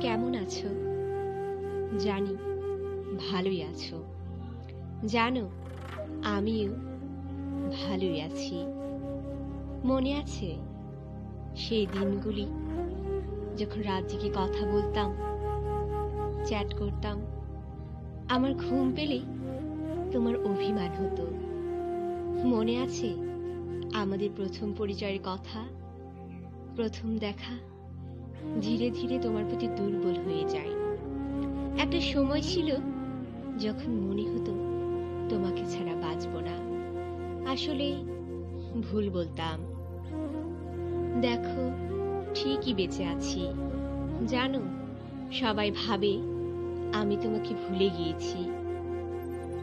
কেমন আছো? জানি ভালোই আছো। জানো আমিও ভালোই আছি। মনে আছে সেই দিনগুলি যখন রাত জেগে কথা বলতাম, চ্যাট করতাম, আমার ঘুম পেলেই তোমার অভিমান হতো। মনে আছে আমাদের প্রথম পরিচয়ের কথা, প্রথম দেখা, ধীরে ধীরে তোমার প্রতি দুর্বল হয়ে যায়। একটা সময় ছিল যখন মনে হতো তোমাকে ছাড়া বাঁচব না। আসলে ভুল বলতাম। দেখো ঠিকই বেঁচে আছি। জানো সবাই ভাবে আমি তোমাকে ভুলে গিয়েছি,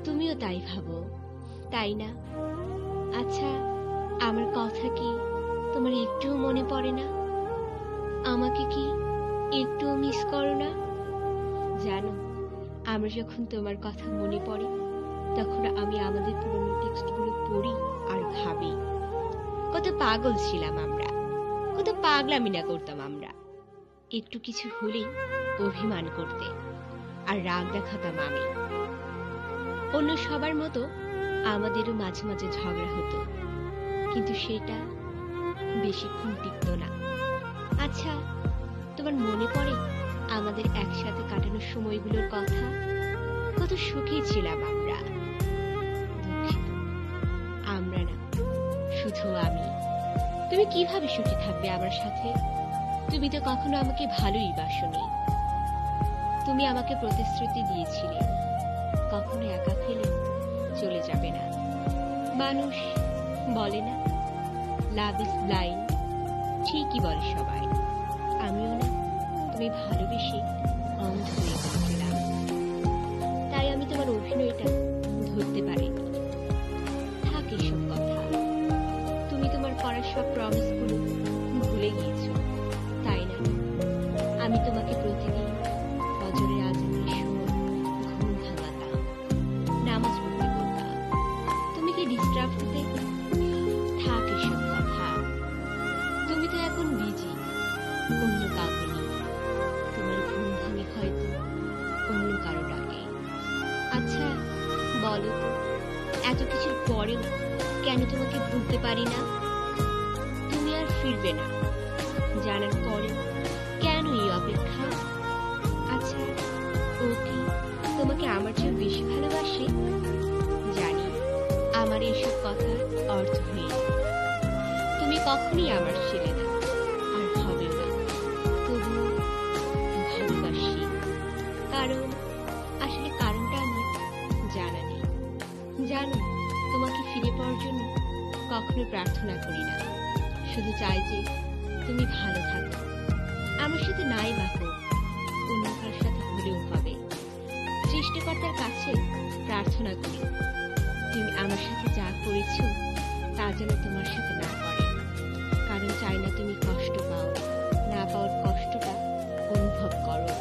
তুমিও তাই ভাবো, তাই না? আচ্ছা, আমার কথা কি তোমার একটুও মনে পড়ে না? আমাকে কি একটুও মিস করো না? জানো আমার যখন তোমার কথা মনে পড়ে তখন আমি আমাদের পুরনো টেক্সটগুলো পড়ি আর ভাবি কত পাগল ছিলাম আমরা, কত পাগলামি না করতাম আমরা। একটু কিছু হলেই অভিমান করতে আর রাগ দেখাতাম আমি। অন্য সবার মতো আমাদেরও মাঝে মাঝে ঝগড়া হতো, কিন্তু সেটা বেশিক্ষণ টিকত না। আচ্ছা, তোমার মনে পড়ে আমাদের একসাথে কাটানোর সময়গুলোর কথা? কত সুখী ছিলাম আমরা। দুঃখিত, আমরা না, শুধু আমি। তুমি কিভাবে সুখী থাকবে আমার সাথে? তুমি তো কখনো আমাকে ভালোই বাসনি। তুমি আমাকে প্রতিশ্রুতি দিয়েছিলে কখনো একা ফেলে চলে যাবে না। মানুষ বলে না লাভ ইজ ব্লাইন্ড, ঠিকই বলে সবাই। আমিও না তুমি ভালোবেসে অন্ধ হয়ে গেছিলাম, তাই আমি তোমার অভিনয়টা ধরতে পারিনি। থাক এসব কথা, তুমি তোমার করা সব প্রমিসগুলো ভুলে গিয়েছো, তাই না? আমি তোমাকে প্রতিদিন ফজরের আজানের সময় ঘুম ভাঙাতাম, নামাজ পড়তে বলতাম। তুমি কি ডিস্টার্ব হতে? থাক এসব কথা, তুমি তো এখন বিজি অন্য কাউকে নিয়ে। তোমার ঘুম ভাঙে হয়তো অন্য কারো ডাকে। আচ্ছা বলো তো, এত কিছুর পরেও কেন তোমাকে ভুলতে পারি না? তুমি আর ফিরবে না জানার পরেও কেন এই অপেক্ষা? আচ্ছা, ও কি তোমাকে আমার চেয়ে বেশি ভালোবাসে? জানি আমার এইসব কথার অর্থহীন। তুমি কখনই আমার ছিলে না আর হবেও না, তবুও ভালোবাসি। কারণ আসলে কারণটা আমার জানা নেই। জানো তোমাকে ফিরে পাওয়ার জন্য কখনো প্রার্থনা করি না, শুধু চাই যে তুমি ভালো থাকো। আমার সাথে নাই বা হোক, অন্য কার সাথে হলেও হবে। সৃষ্টিকর্তার কাছে প্রার্থনা করি তুমি আমার সাথে যা করেছো তা যেন তোমার সাথে না করে। কারণ চাই না তুমি কষ্ট পাও, না পাওয়ার কষ্টটা অনুভব করো।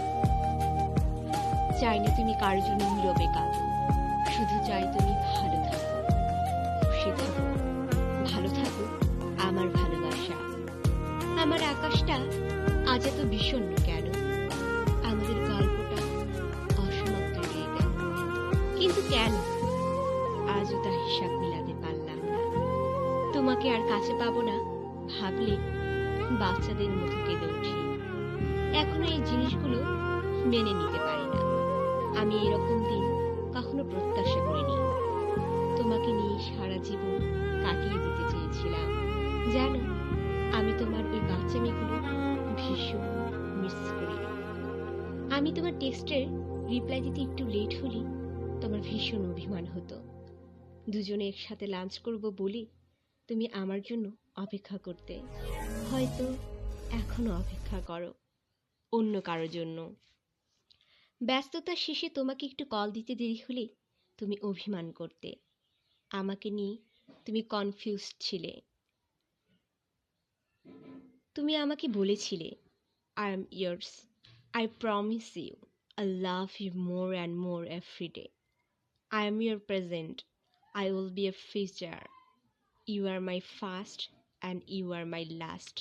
চাই না তুমি কারোর জন্য নীরবে কাঁদো, শুধু চাই তুমি ভালো থাকো, খুশি থাকো, ভালো থাকো। আমার ভালোবাসা। আমার আকাশটা আজ এত বিষণ্ণ কেন? আমাদের গল্পটা অসমাপ্ত রয়ে গেল, কিন্তু কেন? আজও তা হিসাব মিলাতে পারলাম না। তোমাকে আর কাছে পাবো না ভাবলে বাচ্চাদের মতো কেঁদে উঠি। এখনো এই জিনিসগুলো মেনে নিতে পারি না। আমি এরকম দিন কখনো প্রত্যাশা করিনি। তোমাকে নিয়ে সারা জীবন কাটিয়ে দিতে চেয়েছিলাম। জানো আমি তোমার ওই বাচ্চামিগুলো ভীষণ মিস করি। আমি তোমার টেক্সটের রিপ্লাই দিতে একটু লেট হলে তোমার ভীষণ অভিমান হতো। দুজনে একসাথে লাঞ্চ করব বলে তুমি আমার জন্য অপেক্ষা করতে। হয়তো এখনো অপেক্ষা করো অন্য কারোর জন্য। ব্যস্ততার শেষে তোমাকে একটু কল দিতে দেরি হলে তুমি অভিমান করতে। আমাকে নিয়ে তুমি কনফিউজড ছিলে। তুমি আমাকে বলেছিলে I am years, I promise you I love you more and more every day. I am your present, I will be a future. You are my first and you are my last.